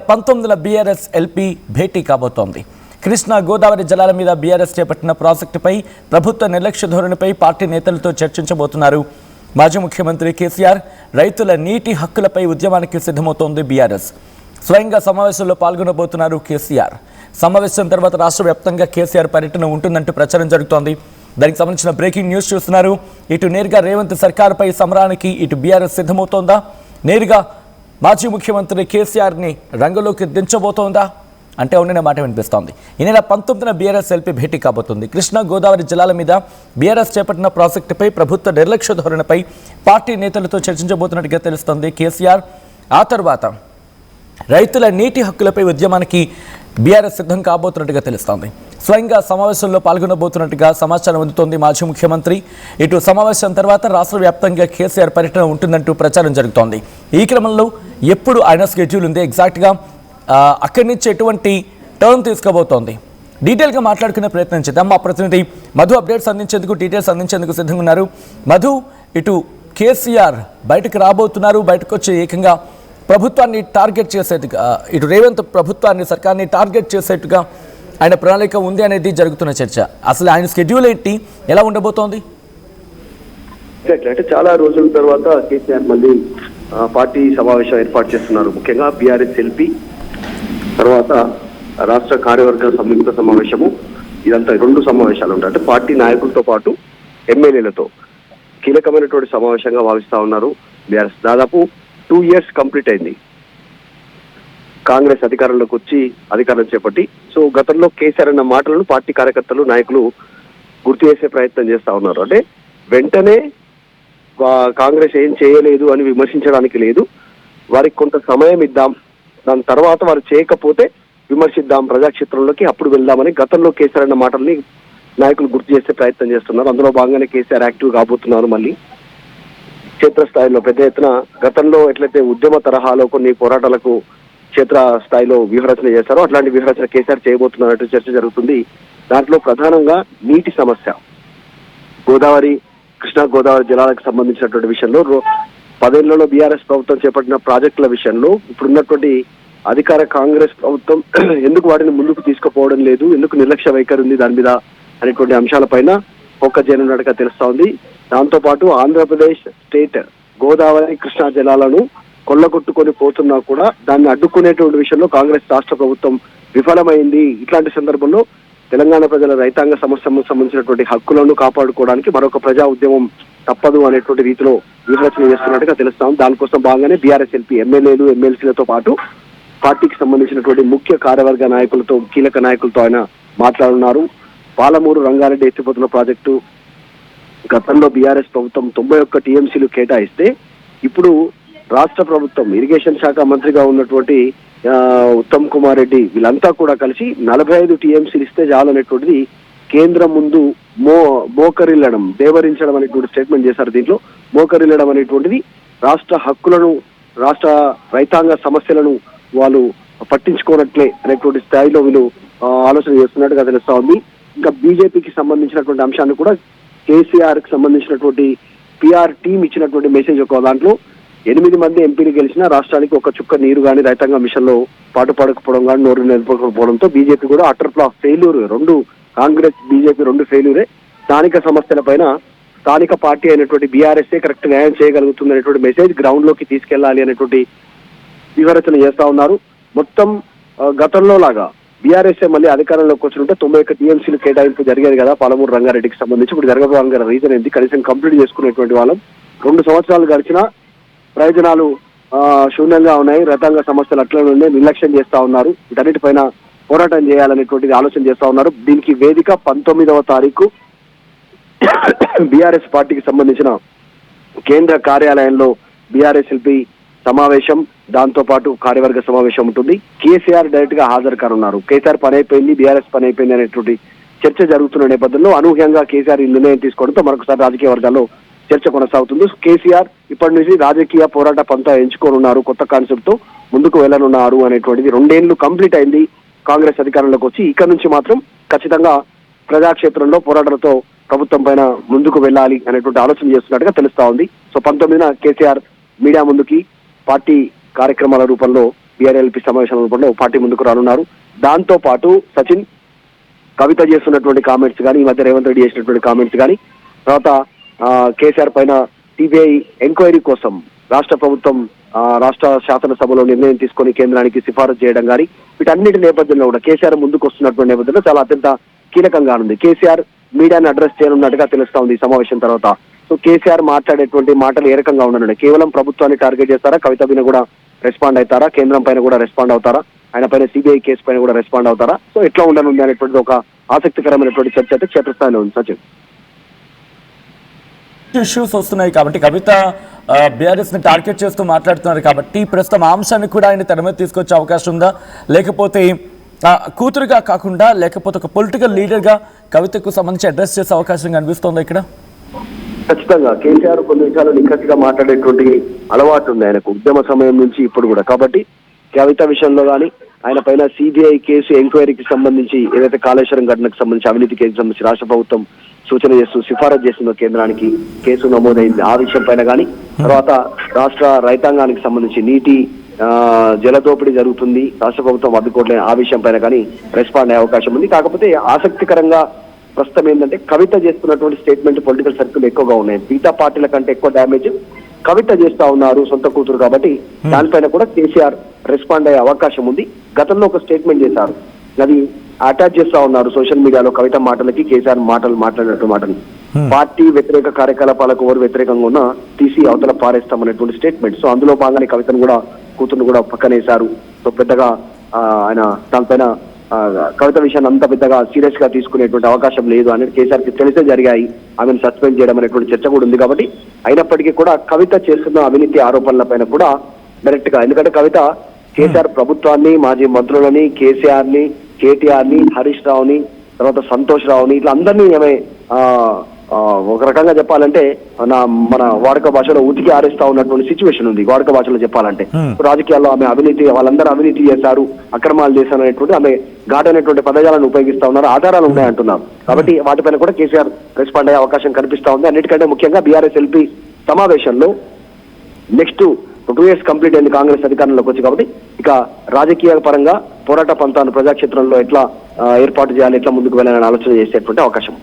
19ల BRS LP భేటీ కాబోతోంది. కృష్ణా గోదావరి జలాల మీద బీఆర్ఎస్ చేపట్టిన ప్రాజెక్టుపై ప్రభుత్వ నిర్లక్ష్య ధోరణిపై పార్టీ నేతలతో చర్చించబోతున్నారు. మాజీ ముఖ్యమంత్రి కేసీఆర్ రైతుల నీటి హక్కులపై ఉద్యమానికి సిద్ధమవుతోంది బీఆర్ఎస్. స్వయంగా సమావేశంలో పాల్గొనబోతున్నారు కేసీఆర్. సమావేశం తర్వాత రాష్ట్ర వ్యాప్తంగా కేసీఆర్ పర్యటన ఉంటుందంటూ ప్రచారం జరుగుతోంది. దానికి సంబంధించిన బ్రేకింగ్ న్యూస్ చూస్తున్నారు. ఇటు నేరుగా రేవంత్ సర్కారుపై సమరానికి ఇటు బీఆర్ఎస్ సిద్ధమవుతోందా, నేరుగా మాజీ ముఖ్యమంత్రి కేసీఆర్ని రంగంలోకి దించబోతోందా అంటే ఉండిన మాట వినిపిస్తోంది. ఈ నెల 19న బీఆర్ఎస్ ఎల్పీ భేటీ కాబోతుంది. కృష్ణా గోదావరి జలాల మీద బీఆర్ఎస్ చేపట్టిన ప్రాజెక్టుపై ప్రభుత్వ నిర్లక్ష్య ధోరణిపై పార్టీ నేతలతో చర్చించబోతున్నట్టుగా తెలుస్తోంది కేసీఆర్. ఆ తర్వాత రైతుల నీటి హక్కులపై ఉద్యమానికి బీఆర్ఎస్ సిద్ధం కాబోతున్నట్టుగా తెలుస్తోంది. స్వయంగా సమావేశంలో పాల్గొనబోతున్నట్టుగా సమాచారం అందుతోంది మాజీ ముఖ్యమంత్రి. ఇటు సమావేశం తర్వాత రాష్ట్ర వ్యాప్తంగా కేసీఆర్ పర్యటన ఉంటుందంటూ ప్రచారం జరుగుతోంది. ఈ క్రమంలో ఎప్పుడు ఆయన స్కెడ్యూల్ ఉంది, ఎగ్జాక్ట్గా అక్కడి నుంచి ఎటువంటి టర్న్ తీసుకోబోతోంది, డీటెయిల్గా మాట్లాడుకునే ప్రయత్నం చేద్దాం. మా ప్రతినిధి మధు అప్డేట్స్ అందించేందుకు, డీటెయిల్స్ అందించేందుకు సిద్ధంగా ఉన్నారు. మధు, ఇటు కేసీఆర్ బయటకు రాబోతున్నారు. బయటకు వచ్చి ఏకంగా ప్రభుత్వాన్ని టార్గెట్ చేసేట్టుగా, ఇటు రేవంత్ ప్రభుత్వాన్ని, సర్కార్ని టార్గెట్ చేసేట్టుగా ఆయన ప్రణాళిక ఉంది అనేది జరుగుతున్న చర్చ. అసలు ఆయన స్కెడ్యూల్ ఏంటి, ఎలా ఉండబోతోంది? అంటే చాలా రోజుల తర్వాత కేసీఆర్ మళ్ళీ పార్టీ సమావేశం ఏర్పాటు చేస్తున్నారు. ముఖ్యంగా బీఆర్ఎస్ ఎల్పీ తర్వాత రాష్ట్ర కార్యవర్గ సంయుక్త సమావేశము, ఇదంతా 2 సమావేశాలు ఉంటాయి. అంటే పార్టీ నాయకులతో పాటు ఎమ్మెల్యేలతో కీలకమైనటువంటి సమావేశంగా భావిస్తా ఉన్నారు బీఆర్ఎస్. దాదాపు 2 years కంప్లీట్ అయింది కాంగ్రెస్ అధికారంలోకి వచ్చి అధికారం చేపట్టి. సో గతంలో కేసీఆర్ అన్న మాటలను పార్టీ కార్యకర్తలు, నాయకులు గుర్తు చేసే ప్రయత్నం చేస్తా ఉన్నారు. అంటే వెంటనే కాంగ్రెస్ ఏం చేయలేదు అని విమర్శించడానికి లేదు, వారికి కొంత సమయం ఇద్దాం, దాని తర్వాత వారు చేయకపోతే విమర్శిద్దాం ప్రజాక్షేత్రంలోకి, అప్పుడు వెళ్దామని గతంలో కేసీఆర్ అన్న మాటల్ని నాయకులు గుర్తు చేసే ప్రయత్నం చేస్తున్నారు. అందులో భాగంగానే కేసీఆర్ యాక్టివ్ కాబోతున్నారు. మళ్ళీ క్షేత్రస్థాయిలో పెద్ద ఎత్తున గతంలో ఎట్లయితే ఉద్యమ తరహాలో కొన్ని పోరాటాలకు క్షేత్ర స్థాయిలో వ్యూహరచన చేశారో అట్లాంటి వ్యూహరచన కేసీఆర్ చేయబోతున్నట్టు చర్చ జరుగుతుంది. దాంట్లో ప్రధానంగా నీటి సమస్య, గోదావరి, కృష్ణా గోదావరి జలాలకు సంబంధించినటువంటి విషయంలో 10 ఏళ్లలో బీఆర్ఎస్ ప్రభుత్వం చేపట్టిన ప్రాజెక్టుల విషయంలో ఇప్పుడున్నటువంటి అధికార కాంగ్రెస్ ప్రభుత్వం ఎందుకు వాటిని ముందుకు తీసుకుపోవడం లేదు, ఎందుకు నిర్లక్ష్య వైఖరి ఉంది దాని మీద అనేటువంటి అంశాలపైన ఫోకస్ చేయనున్నట్టుగా తెలుస్తా ఉంది. దాంతో పాటు ఆంధ్రప్రదేశ్ స్టేట్ గోదావరి, కృష్ణా జలాలను కొల్లగొట్టుకొని పోతున్నా కూడా దాన్ని అడ్డుకునేటువంటి విషయంలో కాంగ్రెస్ రాష్ట్ర ప్రభుత్వం విఫలమైంది. ఇట్లాంటి సందర్భంలో తెలంగాణ ప్రజల రైతాంగ సమస్యకు సంబంధించినటువంటి హక్కులను కాపాడుకోవడానికి మరొక ప్రజా ఉద్యమం తప్పదు అనేటువంటి రీతిలో వ్యూహరచన చేస్తున్నట్టుగా తెలుస్తాం. దానికోసం భాగంగానే బీఆర్ఎస్ ఎల్పీ ఎమ్మెల్యేలు, ఎమ్మెల్సీలతో పాటు పార్టీకి సంబంధించినటువంటి ముఖ్య కార్యవర్గ నాయకులతో, కీలక నాయకులతో ఆయన మాట్లాడున్నారు. పాలమూరు రంగారెడ్డి ఎత్తిపోతుల ప్రాజెక్టు గతంలో బీఆర్ఎస్ ప్రభుత్వం 91 టీఎంసీలు కేటాయిస్తే ఇప్పుడు రాష్ట్ర ప్రభుత్వం ఇరిగేషన్ శాఖ మంత్రిగా ఉన్నటువంటి ఉత్తమ్ కుమార్ రెడ్డి వీళ్ళంతా కూడా కలిసి 45 టీఎంసీలు ఇస్తే చాలనేటువంటిది కేంద్రం ముందు మోకరిల్లడం, దేవరించడం అనేటువంటి స్టేట్మెంట్ చేశారు. దీంట్లో మోకరిల్లడం అనేటువంటిది రాష్ట్ర హక్కులను, రాష్ట్ర రైతాంగ సమస్యలను వాళ్ళు పట్టించుకోనట్లే అనేటువంటి స్థాయిలో వీళ్ళు ఆలోచన చేస్తున్నట్టుగా తెలుస్తా ఉంది. ఇంకా బీజేపీకి సంబంధించినటువంటి అంశాన్ని కూడా కేసీఆర్ కి సంబంధించినటువంటి పిఆర్ టీం ఇచ్చినటువంటి మెసేజ్ ఒక దాంట్లో 8 మంది ఎంపీలు గెలిచినా రాష్ట్రానికి ఒక చుక్క నీరు కానీ రైతాంగ మిషన్ లో పాటుపడకపోవడం కానీ, నోరు నిలపకపోవడంతో బీజేపీ కూడా utter flop failure, 2 Congress BJP 2 ఫెయిల్యూరే. స్థానిక సమస్యల పైన స్థానిక పార్టీ అయినటువంటి బీఆర్ఎస్ఏ కరెక్ట్ న్యాయం చేయగలుగుతుంది అనేటువంటి మెసేజ్ గ్రౌండ్ లోకి తీసుకెళ్లాలి అనేటువంటి వివరచన చేస్తా ఉన్నారు. మొత్తం గతంలో లాగా బీఆర్ఎస్ఏ మళ్ళీ అధికారంలోకి వచ్చినట్టే 91 టీఎంసీలు కేటాయింపు జరిగేది కదా పాలమూరు రంగారెడ్డికి సంబంధించి. ఇప్పుడు జరగబోయే రీజన్ ఏంటి, కనీసం కంప్లీట్ చేసుకునేటువంటి వాళ్ళం 2 సంవత్సరాలు గడిచినా ప్రయోజనాలు శూన్యంగా ఉన్నాయి, రైతాంగ సమస్యలు అట్లనే ఉన్నాయి, నిర్లక్ష్యం చేస్తా ఉన్నారు. వీటన్నిటిపైన పోరాటం చేయాలనేటువంటిది ఆలోచన చేస్తా ఉన్నారు. దీనికి వేదిక 19వ తారీఖు బీఆర్ఎస్ పార్టీకి సంబంధించిన కేంద్ర కార్యాలయంలో బీఆర్ఎస్ ఎల్పీ సమావేశం, దాంతో పాటు కార్యవర్గ సమావేశం ఉంటుంది. కేసీఆర్ డైరెక్ట్ గా హాజరు కానున్నారు. కేసీఆర్ పని అయిపోయింది, బీఆర్ఎస్ పని అయిపోయింది అనేటువంటి చర్చ జరుగుతున్న నేపథ్యంలో అనూహ్యంగా కేసీఆర్ ఈ నిర్ణయం తీసుకోవడంతో మరొకసారి రాజకీయ వర్గాల్లో చర్చ కొనసాగుతుంది. కేసీఆర్ ఇప్పటి నుంచి రాజకీయ పోరాట పంతా ఎంచుకోనున్నారు, కొత్త కాన్సెప్ట్ తో ముందుకు వెళ్ళనున్నారు అనేటువంటిది. 2 ఏళ్లు కంప్లీట్ అయింది కాంగ్రెస్ అధికారంలోకి వచ్చి. ఇక్కడ నుంచి మాత్రం ఖచ్చితంగా ప్రజాక్షేత్రంలో పోరాటాలతో ప్రభుత్వం పైన ముందుకు వెళ్ళాలి అనేటువంటి ఆలోచన చేస్తున్నట్టుగా తెలుస్తా ఉంది. సో 19న కేసీఆర్ మీడియా ముందుకి పార్టీ కార్యక్రమాల రూపంలో బీఆర్ఎల్పీ సమావేశంలో కూడా పార్టీ ముందుకు రానున్నారు. దాంతో పాటు సచిన్ కవిత చేస్తున్నటువంటి కామెంట్స్ కానీ, ఈ మధ్య రేవంత్ రెడ్డి చేసినటువంటి కామెంట్స్ కానీ, తర్వాత కేసీఆర్ పైన సిబిఐ ఎంక్వైరీ కోసం రాష్ట్ర ప్రభుత్వం రాష్ట్ర శాసనసభలో నిర్ణయం తీసుకొని కేంద్రానికి సిఫారసు చేయడం కానీ, వీటన్నిటి నేపథ్యంలో కూడా కేసీఆర్ ముందుకు వస్తున్నటువంటి నేపథ్యంలో చాలా అత్యంత కీలకంగా ఉంది. కేసీఆర్ మీడియాని అడ్రస్ చేయనున్నట్టుగా తెలుస్తా ఉంది ఈ సమావేశం తర్వాత. సో కేసీఆర్ మాట్లాడేటువంటి మాటలు ఏ రకంగా ఉండనుండే, కేవలం ప్రభుత్వాన్ని టార్గెట్ చేస్తారా, కవిత పైన కూడా రెస్పాండ్ అవుతారా, కేంద్రం పైన కూడా రెస్పాండ్ అవుతారా, ఆయన పైన సిబిఐ కేసు పైన కూడా రెస్పాండ్ అవుతారా? సో ఎట్లా ఉండనుంది అనేటువంటిది ఒక ఆసక్తికరమైనటువంటి చర్చ అయితే క్షేత్రస్థాయిలో ఉంది. సచిన్, ఇష్యూస్ వస్తున్నాయి కాబట్టి కవిత బీఆర్ఎస్ ని టార్గెట్ చేస్తూ మాట్లాడుతున్నారు కాబట్టి ప్రస్తుతం ఆ అంశాన్ని కూడా ఆయన తెర మీద తీసుకొచ్చే అవకాశం ఉందా, లేకపోతే కూతురుగా కాకుండా లేకపోతే ఒక పొలిటికల్ లీడర్గా కవితకు సంబంధించి అడ్రస్ చేసే అవకాశం కనిపిస్తుందా ఇక్కడ? ఖచ్చితంగా కేసీఆర్ కొన్ని విషయాలు నిఖచ్చిగా మాట్లాడేటువంటి అలవాటు ఉంది ఆయనకు ఉద్యమ సమయం నుంచి ఇప్పుడు కూడా. కాబట్టి కవిత విషయంలో కానీ, ఆయన పైన సిబిఐ కేసు ఎంక్వైరీకి సంబంధించి ఏదైతే కాళేశ్వరం ఘటనకు సంబంధించి అవినీతి కేసుకు సంబంధించి రాష్ట్ర ప్రభుత్వం సూచన చేస్తూ సిఫారసు చేస్తుందో కేంద్రానికి, కేసు నమోదైంది ఆ విషయం పైన కానీ, తర్వాత రాష్ట్ర రైతాంగానికి సంబంధించి నీటి జలదోపిడీ జరుగుతుంది, రాష్ట్ర ప్రభుత్వం అడ్డుకోవట్లేదు ఆ విషయం పైన కానీ రెస్పాండ్ అయ్యే అవకాశం ఉంది. కాకపోతే ఆసక్తికరంగా ప్రస్తుతం ఏంటంటే కవిత చేస్తున్నటువంటి స్టేట్మెంట్ పొలిటికల్ సర్కిల్ ఎక్కువగా ఉన్నాయి. మిగతా పార్టీల కంటే ఎక్కువ డ్యామేజ్ కవిత చేస్తా ఉన్నారు, సొంత కూతురు కాబట్టి దానిపైన కూడా కేసీఆర్ రెస్పాండ్ అయ్యే అవకాశం ఉంది. గతంలో ఒక స్టేట్మెంట్ చేశారు, అది అటాచ్ చేస్తా ఉన్నారు సోషల్ మీడియాలో కవిత మాటలకి కేసీఆర్ మాట్లాడినట్టు మాటలు. పార్టీ వ్యతిరేక కార్యకలాపాలకు ఎవరు వ్యతిరేకంగా ఉన్నా తీసి అవతల పారేస్తామనేటువంటి స్టేట్మెంట్. సో అందులో భాగంగానే కవితను కూడా కూతురును కూడా పక్కనేశారు. సో పెద్దగా ఆయన దానిపైన కవిత విషయాన్ని అంత పెద్దగా సీరియస్ గా తీసుకునేటువంటి అవకాశం లేదు అనేది కేసీఆర్ కి తెలిసే జరిగాయి. ఆమెను సస్పెండ్ చేయడం అనేటువంటి చర్చ కూడా ఉంది. కాబట్టి అయినప్పటికీ కూడా కవిత చేస్తున్న అవినీతి ఆరోపణల పైన కూడా డైరెక్ట్ గా, ఎందుకంటే కవిత కేసీఆర్ ప్రభుత్వాన్ని, మాజీ మంత్రులని, కేసీఆర్ ని, కేటీఆర్ ని, హరీష్ రావుని, తర్వాత సంతోష్ రావుని, ఇట్లా అందరినీ ఆమె ఒక రకంగా చెప్పాలంటే మన వాడుక భాషలో ఉతికి ఆరేస్తా ఉన్నటువంటి సిచ్యువేషన్ ఉంది. వాడుక భాషలో చెప్పాలంటే రాజకీయాల్లో ఆమె అవినీతి, వాళ్ళందరూ అవినీతి చేశారు, అక్రమాలు చేశారు అనేటువంటి ఆమె ఘాటైనటువంటి పదజాలను ఉపయోగిస్తా ఉన్నారు, ఆధారాలు ఉన్నాయంటున్నారు. కాబట్టి వాటిపైన కూడా కేసీఆర్ రెస్పాండ్ అయ్యే అవకాశం కనిపిస్తా ఉంది. అన్నిటికంటే ముఖ్యంగా బీఆర్ఎస్ ఎల్పీ సమావేశంలో నెక్స్ట్ 2 years కంప్లీట్ అయింది కాంగ్రెస్ అధికారంలోకి వచ్చి. కాబట్టి ఇక రాజకీయ పరంగా పోరాట పంతాను ప్రజాక్షేత్రంలో ఎట్లా ఏర్పాటు చేయాలి, ఎట్లా ముందుకు వెళ్ళాలని ఆలోచన చేసేటువంటి అవకాశం.